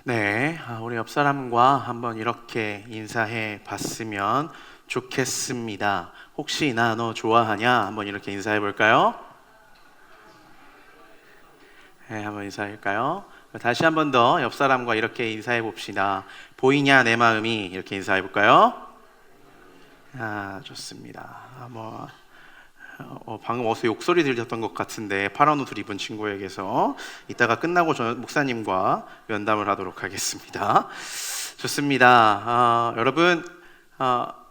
네, 우리 옆 사람과 한번 이렇게 인사해 봤으면 좋겠습니다. 혹시 나 너 좋아하냐? 한번 이렇게 인사해 볼까요? 네, 한번 인사할까요? 다시 한번 더 옆 사람과 이렇게 인사해 봅시다. 보이냐 내 마음이 이렇게 인사해 볼까요? 좋습니다. 방금 어서 욕소리 들렸던 것 같은데 파란 옷을 입은 친구에게서 이따가 끝나고 저 목사님과 면담을 하도록 하겠습니다. 좋습니다. 여러분,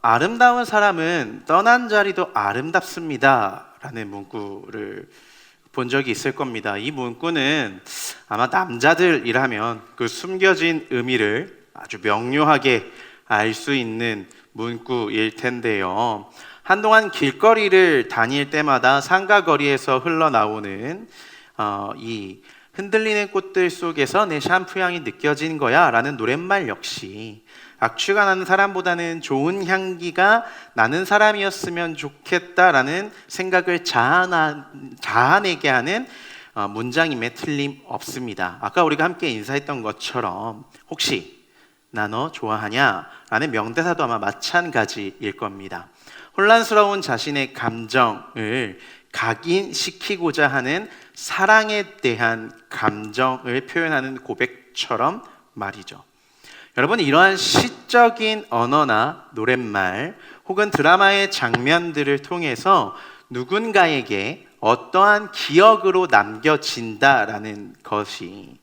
아름다운 사람은 떠난 자리도 아름답습니다 라는 문구를 본 적이 있을 겁니다. 이 문구는 아마 남자들이라면 그 숨겨진 의미를 아주 명료하게 알 수 있는 문구일 텐데요. 한동안 길거리를 다닐 때마다 상가거리에서 흘러나오는 이 흔들리는 꽃들 속에서 내 샴푸 향이 느껴진 거야 라는 노랫말 역시 악취가 나는 사람보다는 좋은 향기가 나는 사람이었으면 좋겠다라는 생각을 자아내게 하는 문장임에 틀림없습니다. 아까 우리가 함께 인사했던 것처럼 혹시 나 너 좋아하냐? 라는 명대사도 아마 마찬가지일 겁니다. 혼란스러운 자신의 감정을 각인시키고자 하는 사랑에 대한 감정을 표현하는 고백처럼 말이죠. 여러분, 이러한 시적인 언어나 노랫말 혹은 드라마의 장면들을 통해서 누군가에게 어떠한 기억으로 남겨진다라는 것이,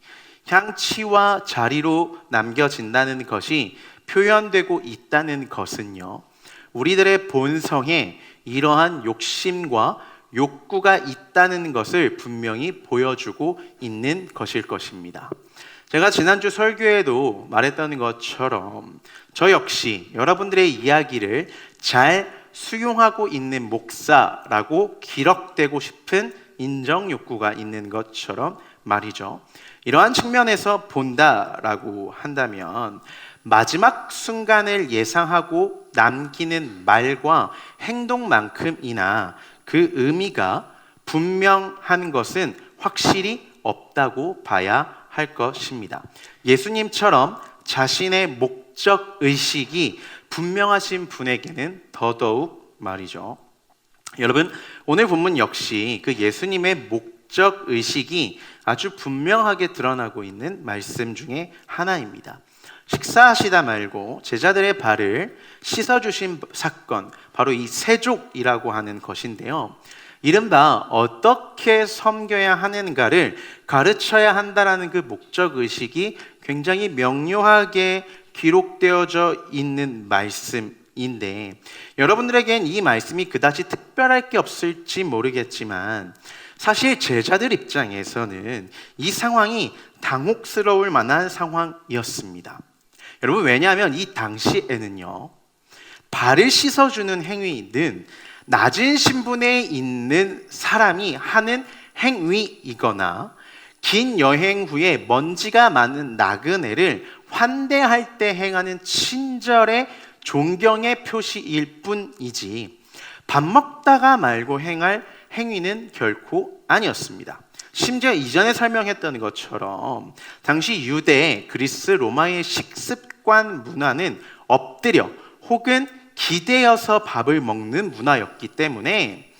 향취와 자리로 남겨진다는 것이 표현되고 있다는 것은요, 우리들의 본성에 이러한 욕심과 욕구가 있다는 것을 분명히 보여주고 있는 것일 것입니다. 제가 지난주 설교에도 말했던 것처럼 저 역시 여러분들의 이야기를 잘 수용하고 있는 목사라고 기록되고 싶은 인정 욕구가 있는 것처럼 말이죠. 이러한 측면에서 본다라고 한다면 마지막 순간을 예상하고 남기는 말과 행동만큼이나 그 의미가 분명한 것은 확실히 없다고 봐야 할 것입니다. 예수님처럼 자신의 목적 의식이 분명하신 분에게는 더더욱 말이죠. 여러분, 오늘 본문 역시 그 예수님의 목적 의식이 아주 분명하게 드러나고 있는 말씀 중에 하나입니다. 식사하시다 말고 제자들의 발을 씻어주신 사건, 바로 이 세족이라고 하는 것인데요. 이른바 어떻게 섬겨야 하는가를 가르쳐야 한다라는 그 목적의식이 굉장히 명료하게 기록되어져 있는 말씀인데, 여러분들에겐 이 말씀이 그다지 특별할 게 없을지 모르겠지만 사실 제자들 입장에서는 이 상황이 당혹스러울 만한 상황이었습니다. 여러분, 왜냐하면 이 당시에는요, 발을 씻어주는 행위는 낮은 신분에 있는 사람이 하는 행위이거나 긴 여행 후에 먼지가 많은 나그네를 환대할 때 행하는 친절의 존경의 표시일 뿐이지 밥 먹다가 말고 행할 행위는 결코 아니었습니다. 심지어 이전에 설명했던 것처럼 당시 유대, 그리스, 로마의 식습관 문화는 엎드려 혹은 기대어서 밥을 먹는 문화였기 때문에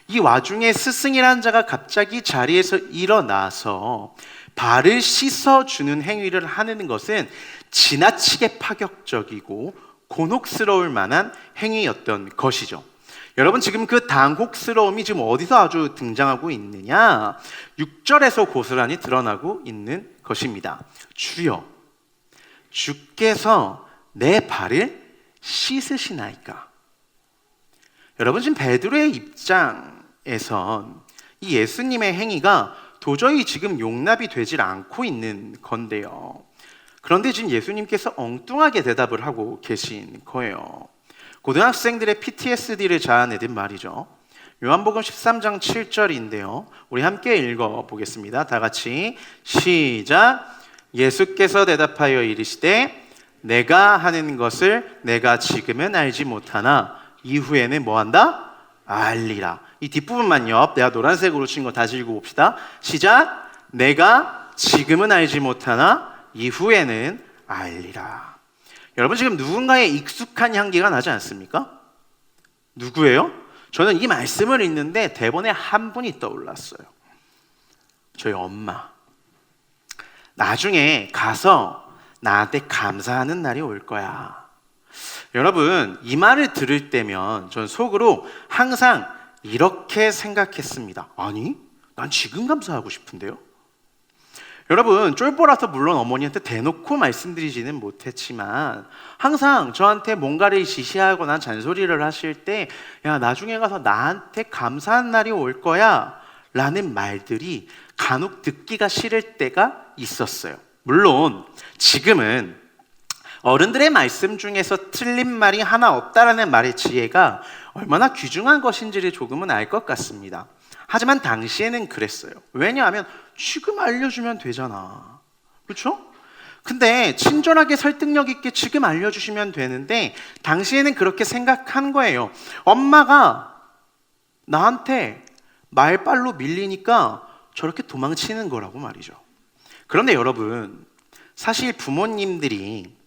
이 와중에 스승이라는 자가 갑자기 자리에서 일어나서 발을 씻어주는 행위를 하는 것은 지나치게 파격적이고 곤혹스러울 만한 행위였던 것이죠. 여러분, 지금 그 당혹스러움이 지금 어디서 아주 등장하고 있느냐? 6절에서 고스란히 드러나고 있는 것입니다. 주여, 주께서 내 발을 씻으시나이까? 여러분, 지금 베드로의 입장에선 이 예수님의 행위가 도저히 지금 용납이 되질 않고 있는 건데요. 그런데 지금 예수님께서 엉뚱하게 대답을 하고 계신 거예요. 고등학생들의 PTSD를 자아내든 말이죠. 요한복음 13장 7절인데요. 우리 함께 읽어보겠습니다. 다 같이 시작. 예수께서 대답하여 이르시되 내가 하는 것을 내가 지금은 알지 못하나 이후에는 뭐한다? 알리라. 이 뒷부분만요, 내가 노란색으로 친 거 다시 읽어봅시다. 시작. 내가 지금은 알지 못하나 이후에는 알리라. 여러분 지금 누군가의 익숙한 향기가 나지 않습니까? 누구예요? 저는 이 말씀을 읽는데 대본에 한 분이 떠올랐어요. 저희 엄마. 나중에 가서 나한테 감사하는 날이 올 거야. 여러분 이 말을 들을 때면 전 속으로 항상 이렇게 생각했습니다. 아니, 난 지금 감사하고 싶은데요. 여러분 쫄보라서 물론 어머니한테 대놓고 말씀드리지는 못했지만 항상 저한테 뭔가를 지시하거나 잔소리를 하실 때 야, 나중에 가서 나한테 감사한 날이 올 거야 라는 말들이 간혹 듣기가 싫을 때가 있었어요. 물론 지금은 어른들의 말씀 중에서 틀린 말이 하나 없다라는 말의 지혜가 얼마나 귀중한 것인지를 조금은 알 것 같습니다. 하지만 당시에는 그랬어요. 왜냐하면 지금 알려주면 되잖아. 그렇죠? 근데 친절하게 설득력 있게 지금 알려주시면 되는데 당시에는 그렇게 생각한 거예요. 엄마가 나한테 말빨로 밀리니까 저렇게 도망치는 거라고 말이죠. 그런데 여러분 사실 부모님들이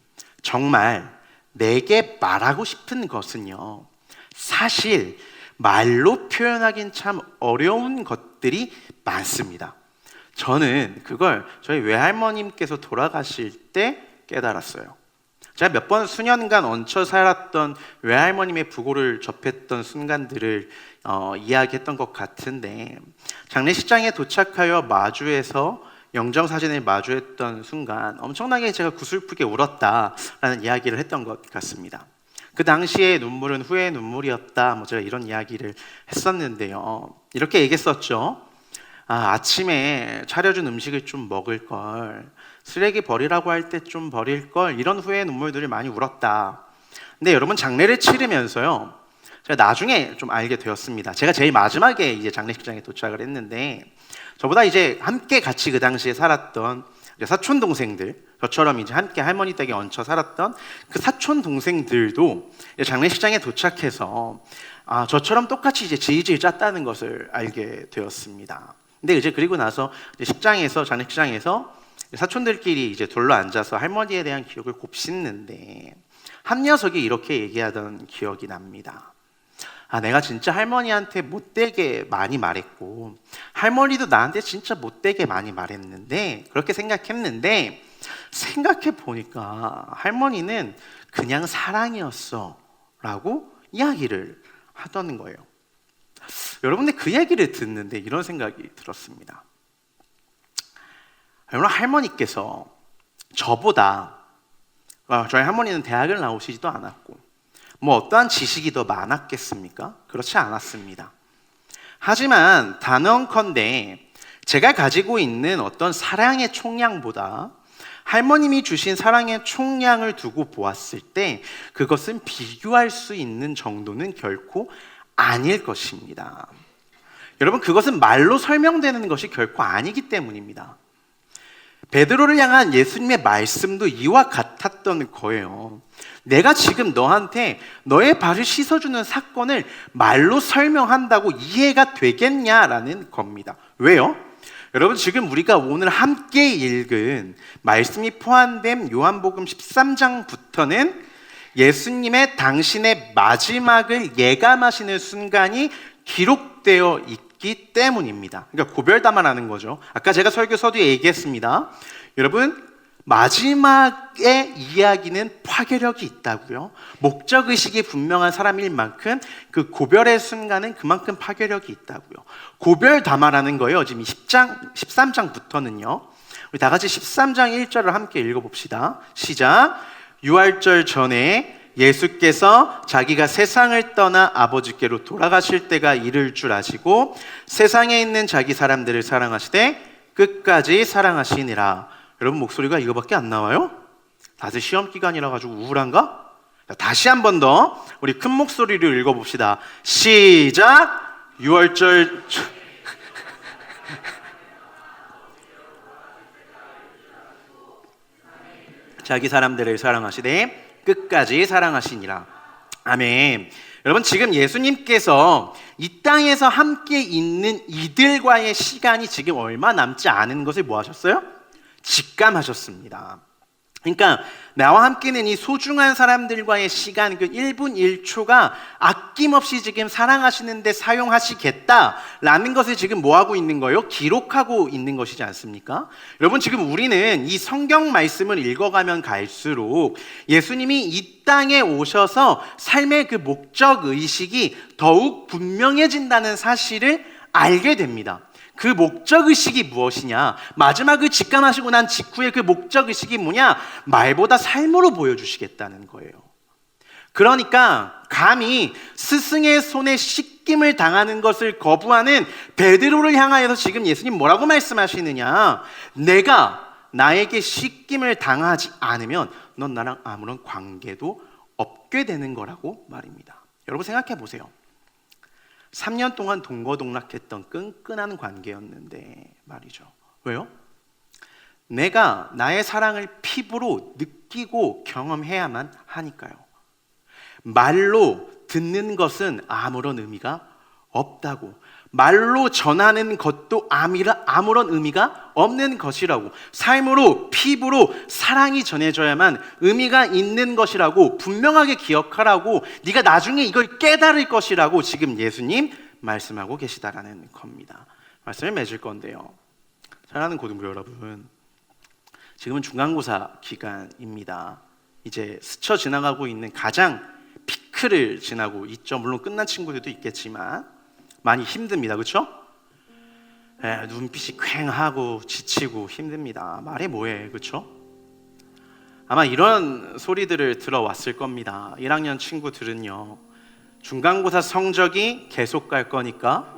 정말 내게 말하고 싶은 것은요, 사실 말로 표현하긴 참 어려운 것들이 많습니다. 저는 그걸 저희 외할머님께서 돌아가실 때 깨달았어요. 제가 몇 번 수년간 얹혀 살았던 외할머님의 부고를 접했던 순간들을 이야기했던 것 같은데, 장례식장에 도착하여 마주해서 영정사진을 마주했던 순간 엄청나게 제가 구슬프게 울었다라는 이야기를 했던 것 같습니다. 그 당시에 눈물은 후회의 눈물이었다, 제가 이런 이야기를 했었는데요. 이렇게 얘기했었죠. 아침에 차려준 음식을 좀 먹을 걸, 쓰레기 버리라고 할 때 좀 버릴 걸, 이런 후회의 눈물들을 많이 울었다. 근데 여러분 장례를 치르면서요, 제가 나중에 좀 알게 되었습니다. 제가 제일 마지막에 이제 장례식장에 도착을 했는데 저보다 이제 함께 같이 그 당시에 살았던 사촌 동생들, 저처럼 이제 함께 할머니 댁에 얹혀 살았던 그 사촌 동생들도 장례식장에 도착해서 저처럼 똑같이 이제 질질 짰다는 것을 알게 되었습니다. 근데 이제 그리고 나서 이제 장례식장에서 사촌들끼리 이제 둘러 앉아서 할머니에 대한 기억을 곱씹는데 한 녀석이 이렇게 얘기하던 기억이 납니다. 내가 진짜 할머니한테 못되게 많이 말했고 할머니도 나한테 진짜 못되게 많이 말했는데, 그렇게 생각했는데 생각해 보니까 할머니는 그냥 사랑이었어 라고 이야기를 하던 거예요. 여러분들 그 얘기를 듣는데 이런 생각이 들었습니다. 여러분 할머니께서 저보다, 저희 할머니는 대학을 나오시지도 않았고 어떠한 지식이 더 많았겠습니까? 그렇지 않았습니다. 하지만 단언컨대 제가 가지고 있는 어떤 사랑의 총량보다 할머님이 주신 사랑의 총량을 두고 보았을 때 그것은 비교할 수 있는 정도는 결코 아닐 것입니다. 여러분 그것은 말로 설명되는 것이 결코 아니기 때문입니다. 베드로를 향한 예수님의 말씀도 이와 같았던 거예요. 내가 지금 너한테 너의 발을 씻어주는 사건을 말로 설명한다고 이해가 되겠냐라는 겁니다. 왜요? 여러분 지금 우리가 오늘 함께 읽은 말씀이 포함된 요한복음 13장부터는 예수님의 당신의 마지막을 예감하시는 순간이 기록되어 있기 때문입니다. 그러니까 고별담화라는 거죠. 아까 제가 설교 서두에 얘기했습니다. 여러분 마지막의 이야기는 파괴력이 있다고요. 목적의식이 분명한 사람일 만큼 그 고별의 순간은 그만큼 파괴력이 있다고요. 고별담화라는 거예요. 지금 13장부터는요. 우리 다 같이 13장 1절을 함께 읽어봅시다. 시작. 유월절 전에 예수께서 자기가 세상을 떠나 아버지께로 돌아가실 때가 이를 줄 아시고 세상에 있는 자기 사람들을 사랑하시되 끝까지 사랑하시니라. 여러분 목소리가 이거밖에 안 나와요? 다들 시험 기간이라 가지고 우울한가? 다시 한 번 더 우리 큰 목소리로 읽어봅시다. 시작. 유월절 자기 사람들을 사랑하시되 끝까지 사랑하시니라. 아멘. 여러분 지금 예수님께서 이 땅에서 함께 있는 이들과의 시간이 지금 얼마 남지 않은 것을 뭐 하셨어요? 직감하셨습니다. 그러니까 나와 함께는 이 소중한 사람들과의 시간, 그 1분 1초가 아낌없이 지금 사랑하시는데 사용하시겠다라는 것을 지금 뭐 하고 있는 거예요? 기록하고 있는 것이지 않습니까? 여러분, 지금 우리는 이 성경 말씀을 읽어가면 갈수록 예수님이 이 땅에 오셔서 삶의 그 목적 의식이 더욱 분명해진다는 사실을 알게 됩니다. 그 목적의식이 무엇이냐? 마지막을 직감하시고 난 직후에 그 목적의식이 뭐냐? 말보다 삶으로 보여주시겠다는 거예요. 그러니까 감히 스승의 손에 씻김을 당하는 것을 거부하는 베드로를 향하여서 지금 예수님 뭐라고 말씀하시느냐? 내가 나에게 씻김을 당하지 않으면 넌 나랑 아무런 관계도 없게 되는 거라고 말입니다. 여러분 생각해 보세요. 3년 동안 동거동락했던 끈끈한 관계였는데 말이죠. 왜요? 내가 나의 사랑을 피부로 느끼고 경험해야만 하니까요. 말로 듣는 것은 아무런 의미가 없다고. 말로 전하는 것도 아무런 의미가 없는 것이라고. 삶으로, 피부로 사랑이 전해져야만 의미가 있는 것이라고 분명하게 기억하라고. 네가 나중에 이걸 깨달을 것이라고 지금 예수님 말씀하고 계시다라는 겁니다. 말씀을 맺을 건데요. 사랑하는 고등부 여러분, 지금은 중간고사 기간입니다. 이제 스쳐 지나가고 있는 가장 피크를 지나고 있죠. 물론 끝난 친구들도 있겠지만 많이 힘듭니다. 그렇죠? 눈빛이 퀭하고 지치고 힘듭니다. 말해 뭐해. 그렇죠? 아마 이런 소리들을 들어왔을 겁니다. 1학년 친구들은요, 중간고사 성적이 계속 갈 거니까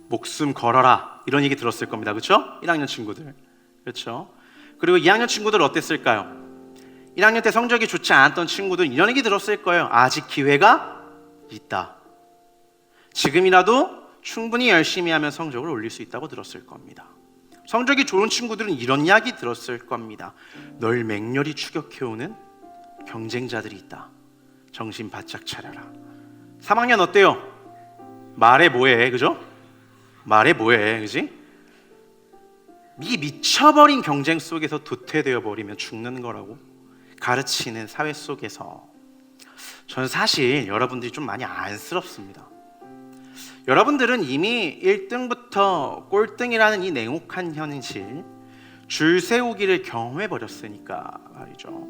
목숨 걸어라, 이런 얘기 들었을 겁니다. 그렇죠? 1학년 친구들. 그렇죠? 그리고 2학년 친구들 어땠을까요? 1학년 때 성적이 좋지 않았던 친구들은 이런 얘기 들었을 거예요. 아직 기회가 있다. 지금이라도 충분히 열심히 하면 성적을 올릴 수 있다고 들었을 겁니다. 성적이 좋은 친구들은 이런 이야기 들었을 겁니다. 널 맹렬히 추격해오는 경쟁자들이 있다. 정신 바짝 차려라. 3학년 어때요? 말해 뭐해, 그죠? 말해 뭐해, 그지? 이 미쳐버린 경쟁 속에서 도태되어 버리면 죽는 거라고 가르치는 사회 속에서 저는 사실 여러분들이 좀 많이 안쓰럽습니다. 여러분들은 이미 1등부터 꼴등이라는 이 냉혹한 현실, 줄 세우기를 경험해버렸으니까 말이죠.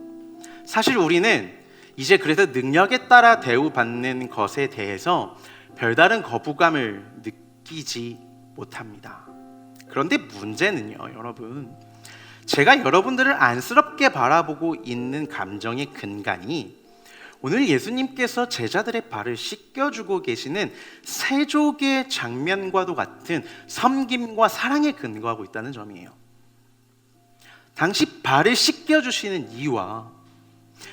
사실 우리는 이제 그래서 능력에 따라 대우받는 것에 대해서 별다른 거부감을 느끼지 못합니다. 그런데 문제는요, 여러분, 제가 여러분들을 안쓰럽게 바라보고 있는 감정의 근간이 오늘 예수님께서 제자들의 발을 씻겨주고 계시는 세족의 장면과도 같은 섬김과 사랑에 근거하고 있다는 점이에요. 당시 발을 씻겨주시는 이와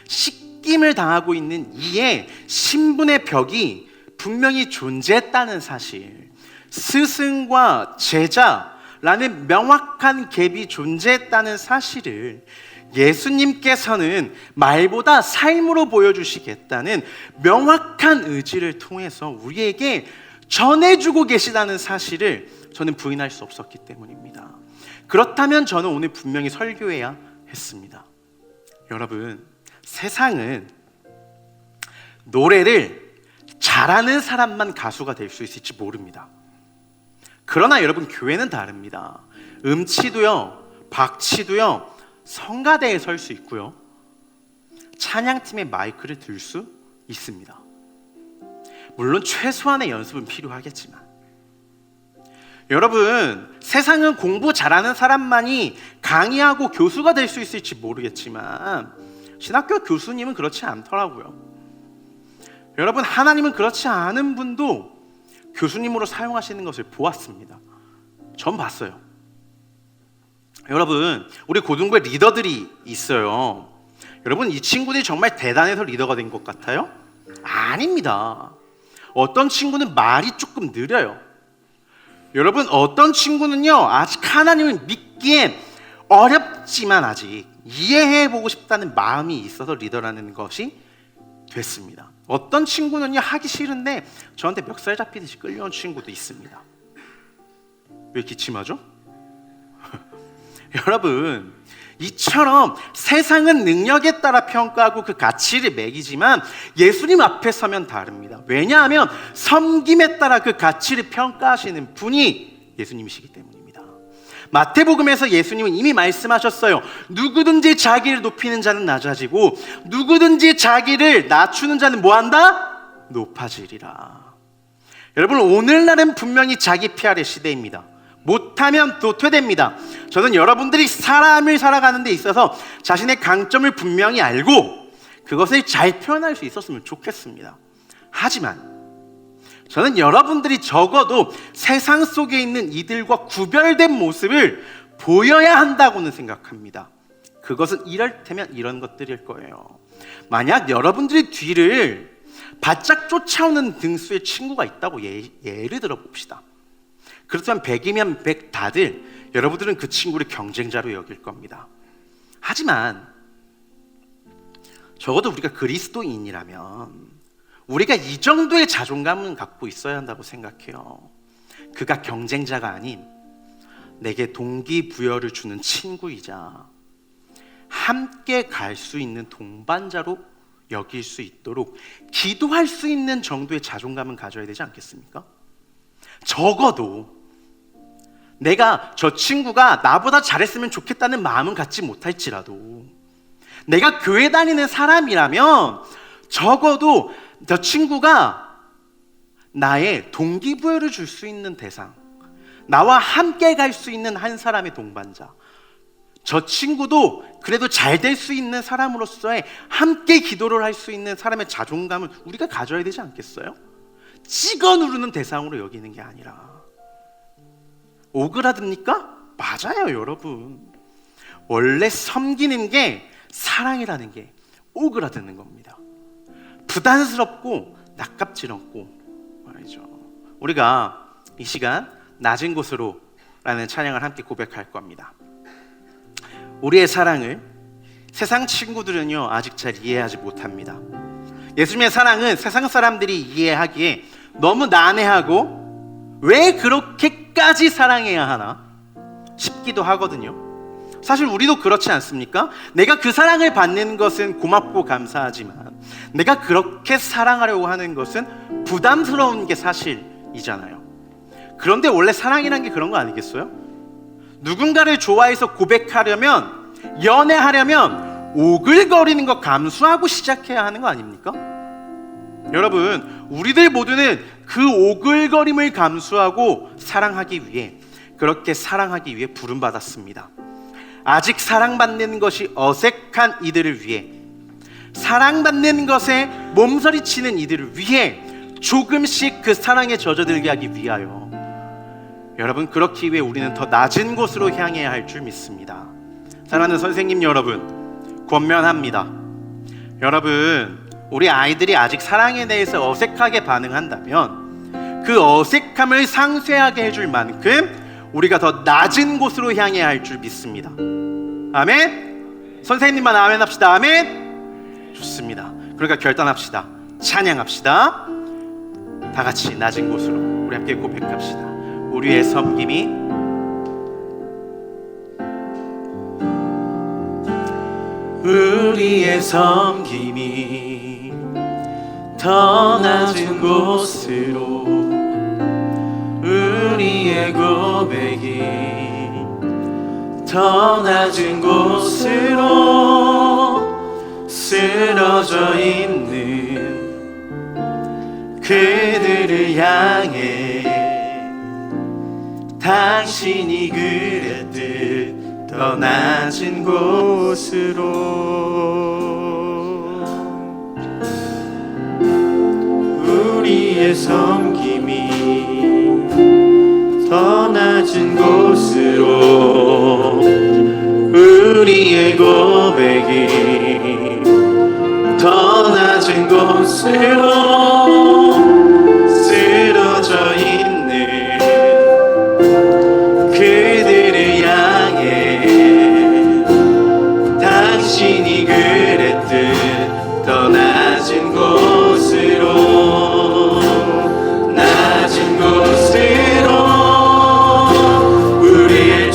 씻김을 당하고 있는 이의 신분의 벽이 분명히 존재했다는 사실, 스승과 제자라는 명확한 갭이 존재했다는 사실을 예수님께서는 말보다 삶으로 보여주시겠다는 명확한 의지를 통해서 우리에게 전해주고 계시다는 사실을 저는 부인할 수 없었기 때문입니다. 그렇다면 저는 오늘 분명히 설교해야 했습니다. 여러분, 세상은 노래를 잘하는 사람만 가수가 될 수 있을지 모릅니다. 그러나 여러분, 교회는 다릅니다. 음치도요, 박치도요, 성가대에 설 수 있고요, 찬양팀의 마이크를 들 수 있습니다. 물론 최소한의 연습은 필요하겠지만, 여러분, 세상은 공부 잘하는 사람만이 강의하고 교수가 될 수 있을지 모르겠지만 신학교 교수님은 그렇지 않더라고요. 여러분, 하나님은 그렇지 않은 분도 교수님으로 사용하시는 것을 보았습니다. 전 봤어요. 여러분, 우리 고등부에 리더들이 있어요. 여러분, 이 친구들이 정말 대단해서 리더가 된 것 같아요? 아닙니다. 어떤 친구는 말이 조금 느려요. 여러분, 어떤 친구는요, 아직 하나님을 믿기엔 어렵지만 아직 이해해보고 싶다는 마음이 있어서 리더라는 것이 됐습니다. 어떤 친구는요, 하기 싫은데 저한테 멱살 잡히듯이 끌려온 친구도 있습니다. 왜 기침하죠? 여러분, 이처럼 세상은 능력에 따라 평가하고 그 가치를 매기지만 예수님 앞에 서면 다릅니다. 왜냐하면 섬김에 따라 그 가치를 평가하시는 분이 예수님이시기 때문입니다. 마태복음에서 예수님은 이미 말씀하셨어요. 누구든지 자기를 높이는 자는 낮아지고 누구든지 자기를 낮추는 자는 뭐한다? 높아지리라. 여러분, 오늘날은 분명히 자기 PR의 시대입니다. 못하면 도태됩니다. 저는 여러분들이 사람을 살아가는 데 있어서 자신의 강점을 분명히 알고 그것을 잘 표현할 수 있었으면 좋겠습니다. 하지만 저는 여러분들이 적어도 세상 속에 있는 이들과 구별된 모습을 보여야 한다고는 생각합니다. 그것은 이럴테면 이런 것들일 거예요. 만약 여러분들의 뒤를 바짝 쫓아오는 등수의 친구가 있다고 예를 들어 봅시다. 그렇다면 100이면 100 다들 여러분들은 그 친구를 경쟁자로 여길 겁니다. 하지만 적어도 우리가 그리스도인이라면 우리가 이 정도의 자존감은 갖고 있어야 한다고 생각해요. 그가 경쟁자가 아닌 내게 동기부여를 주는 친구이자 함께 갈 수 있는 동반자로 여길 수 있도록 기도할 수 있는 정도의 자존감은 가져야 되지 않겠습니까? 적어도 내가 저 친구가 나보다 잘했으면 좋겠다는 마음은 갖지 못할지라도 내가 교회 다니는 사람이라면 적어도 저 친구가 나의 동기부여를 줄 수 있는 대상, 나와 함께 갈 수 있는 한 사람의 동반자, 저 친구도 그래도 잘 될 수 있는 사람으로서의 함께 기도를 할 수 있는 사람의 자존감을 우리가 가져야 되지 않겠어요? 찍어 누르는 대상으로 여기는 게 아니라. 오그라듭니까? 맞아요, 여러분. 원래 섬기는 게, 사랑이라는 게 오그라드는 겁니다. 부담스럽고 낯갑지럽고 말이죠. 우리가 이 시간 낮은 곳으로 라는 찬양을 함께 고백할 겁니다. 우리의 사랑을 세상 친구들은요 아직 잘 이해하지 못합니다. 예수님의 사랑은 세상 사람들이 이해하기에 너무 난해하고 왜 그렇게까지 사랑해야 하나 싶기도 하거든요. 사실 우리도 그렇지 않습니까? 내가 그 사랑을 받는 것은 고맙고 감사하지만 내가 그렇게 사랑하려고 하는 것은 부담스러운 게 사실이잖아요. 그런데 원래 사랑이란 게 그런 거 아니겠어요? 누군가를 좋아해서 고백하려면, 연애하려면 오글거리는 거 감수하고 시작해야 하는 거 아닙니까? 여러분, 우리들 모두는 그 오글거림을 감수하고 사랑하기 위해, 그렇게 사랑하기 위해 부름받았습니다. 아직 사랑받는 것이 어색한 이들을 위해, 사랑받는 것에 몸서리치는 이들을 위해 조금씩 그 사랑에 젖어들게 하기 위하여, 여러분, 그렇기 위해 우리는 더 낮은 곳으로 향해야 할 줄 믿습니다. 사랑하는 선생님 여러분, 권면합니다. 여러분, 우리 아이들이 아직 사랑에 대해서 어색하게 반응한다면 그 어색함을 상쇄하게 해줄 만큼 우리가 더 낮은 곳으로 향해야 할 줄 믿습니다. 아멘? 선생님만 아멘 합시다. 아멘? 좋습니다. 그러니까 결단합시다. 찬양합시다. 다 같이 낮은 곳으로 우리 함께 고백합시다. 우리의 섬김이 더 낮은 곳으로, 우리의 고백이 더 낮은 곳으로 쓰러져 있는 그들을 향해 당신이 그랬듯 더 낮은 곳으로, 우리의 섬김이 더 낮은 곳으로, 우리의 고백이 더 낮은 곳으로 쓰러져 있는 그들을 향해 당신이 그랬듯 더 낮은 곳으로, 낮은 곳으로 우리의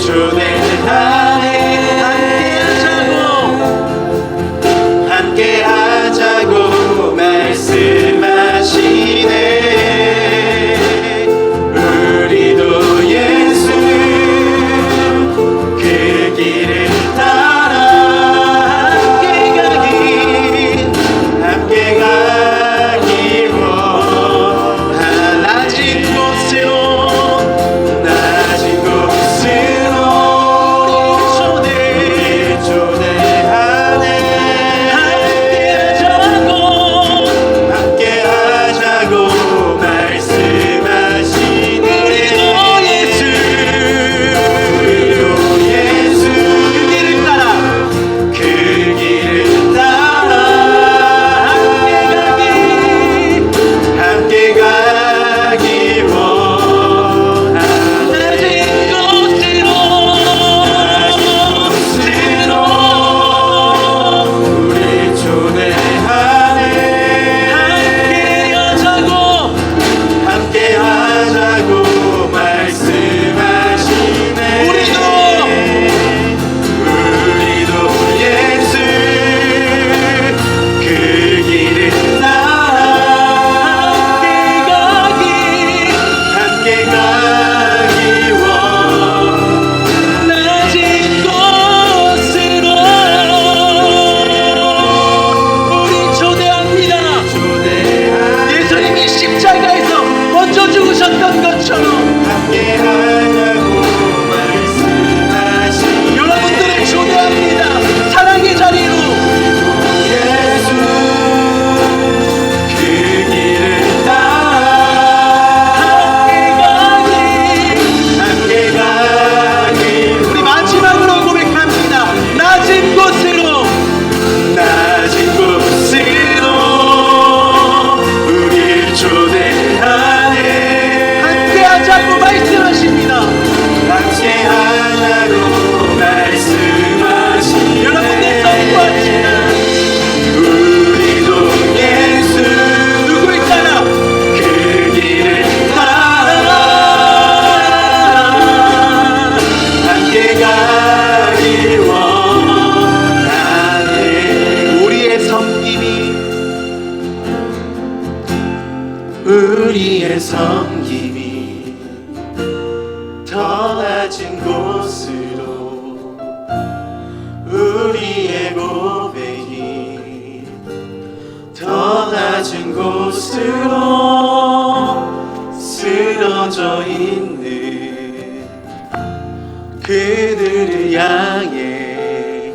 그를 향해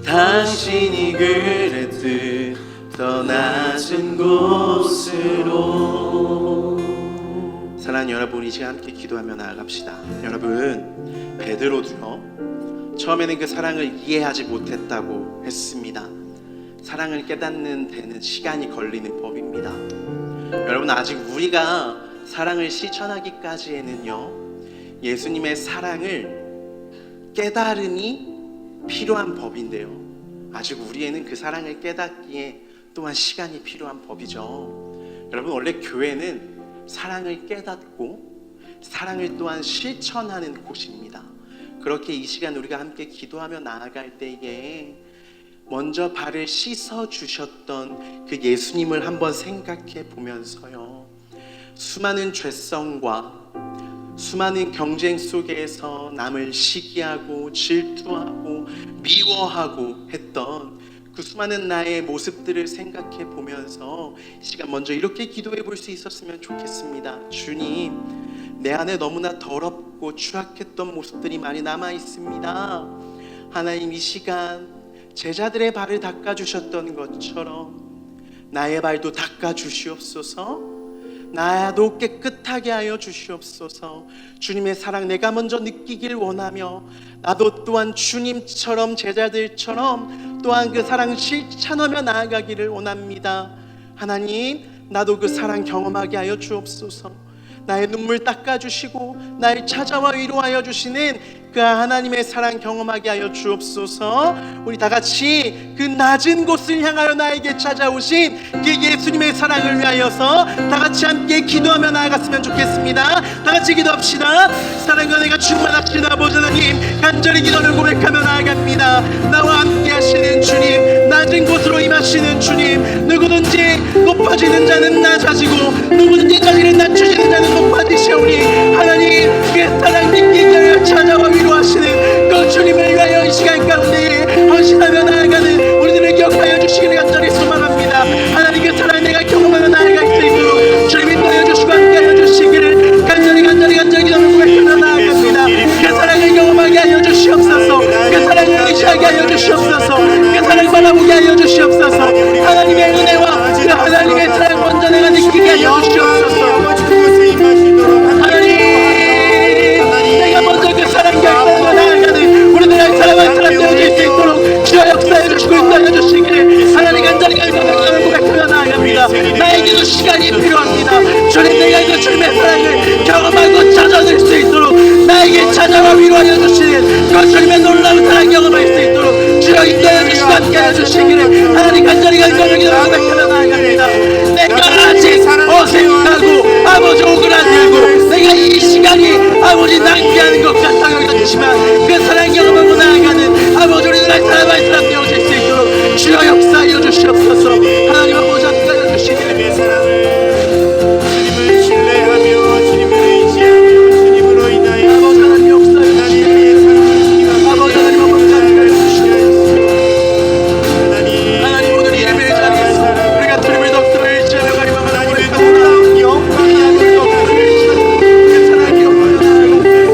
당신이 그랬듯 더 낮은 곳으로. 사랑하는 여러분, 이제 함께 기도하며 나아갑시다. 여러분, 베드로도요, 처음에는 그 사랑을 이해하지 못했다고 했습니다. 사랑을 깨닫는 데는 시간이 걸리는 법입니다. 여러분, 아직 우리가 사랑을 실천하기까지에는요, 예수님의 사랑을 깨달음이 필요한 법인데요, 아직 우리에는 그 사랑을 깨닫기에 또한 시간이 필요한 법이죠. 여러분, 원래 교회는 사랑을 깨닫고 사랑을 또한 실천하는 곳입니다. 그렇게 이 시간 우리가 함께 기도하며 나아갈 때에 먼저 발을 씻어 주셨던 그 예수님을 한번 생각해 보면서요, 수많은 죄성과 수많은 경쟁 속에서 남을 시기하고 질투하고 미워하고 했던 그 수많은 나의 모습들을 생각해 보면서 이 시간 먼저 이렇게 기도해 볼 수 있었으면 좋겠습니다. 주님, 내 안에 너무나 더럽고 추악했던 모습들이 많이 남아 있습니다. 하나님, 이 시간 제자들의 발을 닦아주셨던 것처럼 나의 발도 닦아주시옵소서. 나도 깨끗하게 하여 주시옵소서. 주님의 사랑 내가 먼저 느끼길 원하며, 나도 또한 주님처럼 제자들처럼 또한 그 사랑 실천하며 나아가기를 원합니다. 하나님, 나도 그 사랑 경험하게 하여 주옵소서. 나의 눈물 닦아주시고 나를 찾아와 위로하여 주시는 그 하나님의 사랑 경험하게 하여 주옵소서. 우리 다 같이 그 낮은 곳을 향하여 나에게 찾아오신 그 예수님의 사랑을 위하여서 다 같이 함께 기도하며 나아갔으면 좋겠습니다. 다 같이 기도합시다. 사랑과 내가 충만하신 아버지 하나님, 간절히 기도를 고백하며 나아갑니다. 나와 함께 하시는 주님, 낮은 곳으로 임하시는 주님, 누구든지 높아지는 자는 낮아지고 누구든지 자기를 낮추시는 자는 높아지시오니, 하나님 그 사랑 믿기 위하여 찾아와 위로하시는 그 주님을 위하여 이 시간 가운데 헌신하며 나아가는 우리들을 기억하여 주시기를 간절히 소망합니다. 하나님, 그 사랑 내가 경험하며 나아갈 수 있도록 주님이 인도하여 주시고 함께하여 주시기를 간절히 기도를 고백하며 나아갑니다. 그 사랑을 경험하게 하여 주시옵소서. 그 사랑을 의지하게 하여 주시옵소서. 그 사랑을 바라보게 하여 주시옵소서. 하나님의 은혜와 그 하나님의 사랑 먼저 내가 느끼게 하여 주시옵소서. 하나님, 내가 먼저 그 사랑 경험하며 나아가는 우리들의 사랑할 사람 되어질 수 있도록 주여 역사해 주시고 인도하여 주시기를 하나님 간절히 고백하며 나아갑니다. 나에게도 시간이 필요합니다. 주님, 내가 그 주님의 사랑을 경험하고 찾아낼 수 있도록 나에게 찾아와 위로하여 주시는 그 주님의 놀라운 사랑 경험할 수 있도록 주여 인도하여 주시고 함께하여 주시기를 하나님 간절히 고백하며 나아갑니다. 내가 아직 어색하고 아버지 오그라들고 내가 이 시간이 아버지 낭비하는 것 같아 여겼지만 그 사랑 경험하고 나아가는 아버지 우리들의 사랑할 사람 되어질 수 있도록 주여 역사하여 주시옵소서. 하나님 아버지 함께하여 주시기를 주님을 신뢰하며 주님을 의지하며 주님으로 인하여 아버지 하나님 역사하여 주시기를 아버지 하나님 함께하여 주시옵소서. 하나님, 오늘 이 예배의 자리에서 우리가 주님을 더욱더 의지하며 가리방하는 놀라운 영광이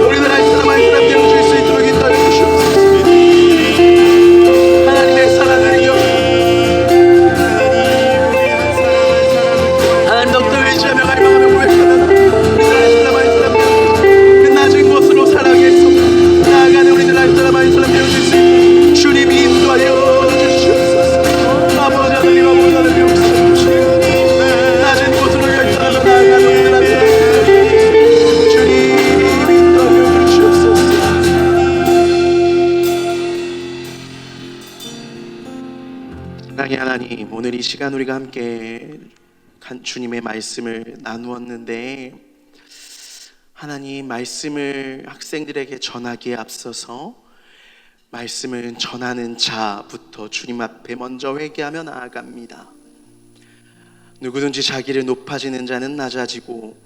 우리들 할 사람 할 사람 되어줄 수 있도록 인도하여 주시옵소서. 하나님의 사랑을 이어 하나님 더욱더 의지하며 갈망하며 고백하는 우리들 할 사람 할 사람 되어주시옵소서. 그 낮은 곳으로 사랑해서 나아가는 우리들 할 사람 할 사람 되어줄 수 있도록 주님이 인도하여 주시옵소서. 아버지 하나님, 아버지 하나님 역사해 주시옵소서. 낮은 곳으로 열정하며 나아가는 우리들 할 사람 사랑의 하나님, 오늘 이 시간 우리가 함께 주님의 말씀을 나누었는데, 하나님 말씀을 학생들에게 전하기에 앞서서 말씀을 전하는 자부터 주님 앞에 먼저 회개하며 나아갑니다. 누구든지 자기를 높아지는 자는 낮아지고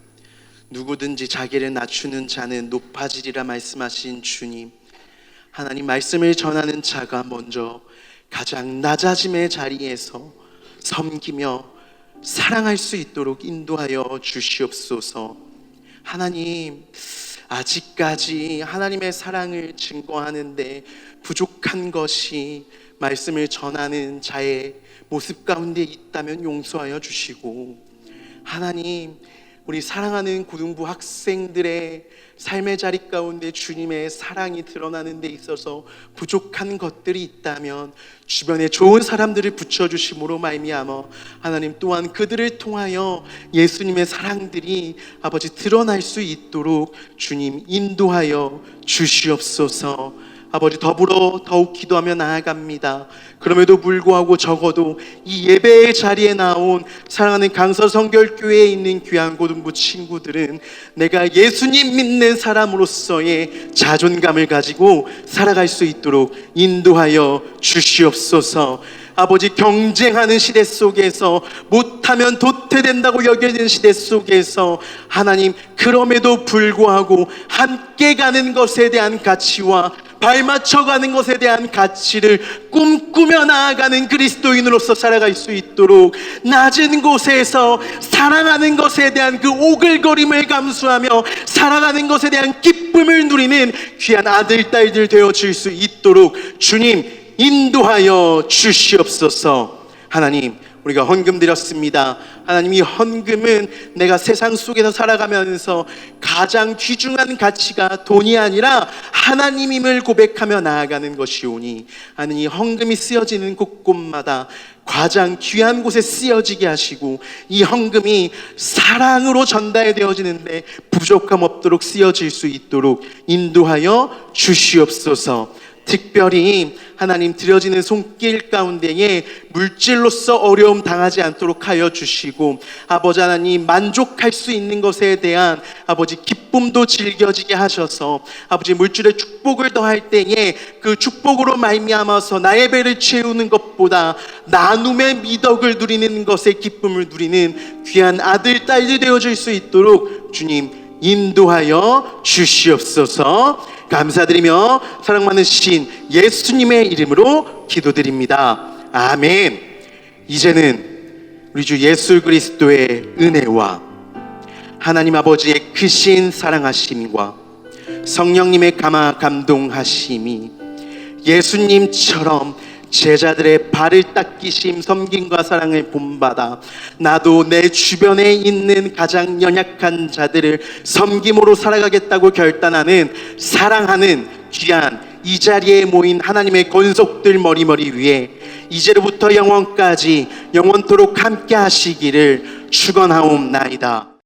누구든지 자기를 낮추는 자는 높아지리라 말씀하신 주님, 하나님 말씀을 전하는 자가 먼저 가장 낮아짐의 자리에서 섬기며 사랑할 수 있도록 인도하여 주시옵소서. 하나님, 아직까지 하나님의 사랑을 증거하는데 부족한 것이 말씀을 전하는 자의 모습 가운데 있다면 용서하여 주시고, 하나님, 우리 사랑하는 고등부 학생들의 삶의 자리 가운데 주님의 사랑이 드러나는 데 있어서 부족한 것들이 있다면 주변에 좋은 사람들을 붙여주심으로 말미암아 하나님 또한 그들을 통하여 예수님의 사랑들이 아버지 드러날 수 있도록 주님 인도하여 주시옵소서. 아버지, 더불어 더욱 기도하며 나아갑니다. 그럼에도 불구하고 적어도 이 예배의 자리에 나온 사랑하는 강서성결교회에 있는 귀한 고등부 친구들은 내가 예수님 믿는 사람으로서의 자존감을 가지고 살아갈 수 있도록 인도하여 주시옵소서. 아버지, 경쟁하는 시대 속에서 못하면 도태된다고 여겨지는 시대 속에서 하나님, 그럼에도 불구하고 함께 가는 것에 대한 가치와 발맞춰가는 것에 대한 가치를 꿈꾸며 나아가는 그리스도인으로서 살아갈 수 있도록 낮은 곳에서 사랑하는 것에 대한 그 오글거림을 감수하며 살아가는 것에 대한 기쁨을 누리는 귀한 아들, 딸들 되어질 수 있도록 주님 인도하여 주시옵소서. 하나님, 우리가 헌금 드렸습니다. 하나님, 이 헌금은 내가 세상 속에서 살아가면서 가장 귀중한 가치가 돈이 아니라 하나님임을 고백하며 나아가는 것이오니, 하나님, 이 헌금이 쓰여지는 곳곳마다 가장 귀한 곳에 쓰여지게 하시고 이 헌금이 사랑으로 전달되어지는데 부족함 없도록 쓰여질 수 있도록 인도하여 주시옵소서. 특별히 하나님, 드려지는 손길 가운데에 물질로서 어려움 당하지 않도록 하여 주시고, 아버지 하나님, 만족할 수 있는 것에 대한 아버지 기쁨도 즐겨지게 하셔서 아버지 물질의 축복을 더할 때에 그 축복으로 말미암아서 나의 배를 채우는 것보다 나눔의 미덕을 누리는 것의 기쁨을 누리는 귀한 아들, 딸들 되어질 수 있도록 주님 인도하여 주시옵소서. 감사드리며 사랑 많으신 예수님의 이름으로 기도드립니다. 아멘. 이제는 우리 주 예수 그리스도의 은혜와 하나님 아버지의 크신 사랑하심과 성령님의 감동하심이 예수님처럼 제자들의 발을 닦이심, 섬김과 사랑을 본받아 나도 내 주변에 있는 가장 연약한 자들을 섬김으로 살아가겠다고 결단하는 사랑하는 귀한 이 자리에 모인 하나님의 권속들 머리머리 위에 이제로부터 영원까지 영원토록 함께 하시기를 축원하옵나이다.